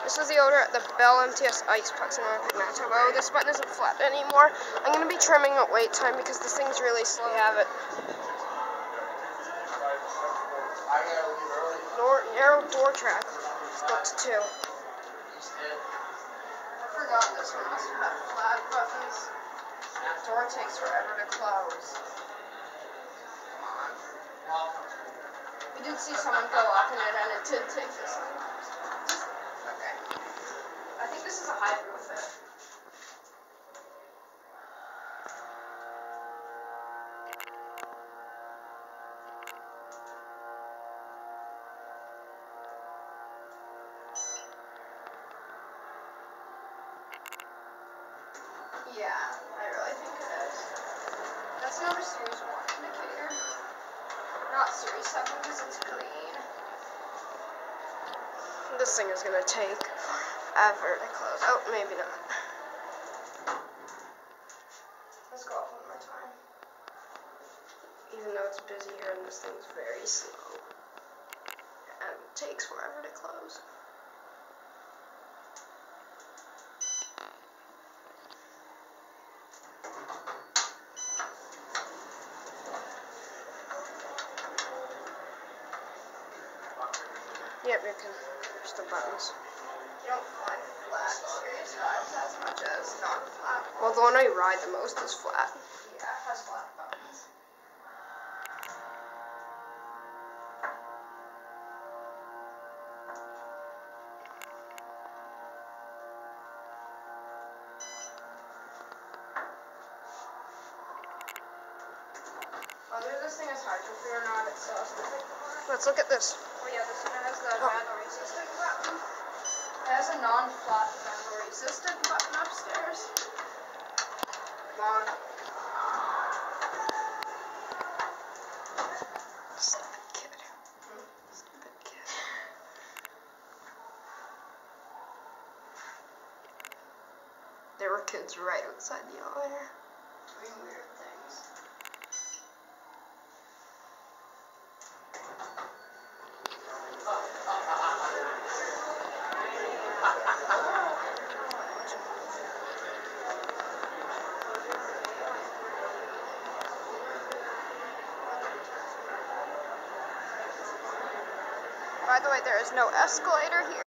This is the odor at the BellMTS IcePlex in Winnipeg, Manitoba. Oh, this button isn't flat anymore. I'm going to be trimming at wait time because this thing's really slow. We have it. Narrow door track. Let's go to 2. I forgot this one must have flat buttons. Door takes forever to close. Come on. We did see someone go up in it and it did take this long. Okay. I think this is a HydroFit. Yeah, I really think it is. That's not a Series 1 indicator. Not Series 7 because it's green. This thing is going to take forever to close. Oh, maybe not. Let's go up one more time. Even though it's busy here and this thing's very slow. And it takes forever to close. Yep, you can push the buttons. You don't find flat Series 5s as much as non-flat. Well, the one I ride the most is flat. Yeah, it has flat buttons. Whether this thing is HydroFit or not, it still has to take the water. Let's look at this. Oh yeah, this one has the vandal resistant button. It has a non-flat vandal resistant button upstairs. Come on. Stupid kid. Stupid kid. There were kids right outside the elevator doing weird things. By the way, there is no escalator here.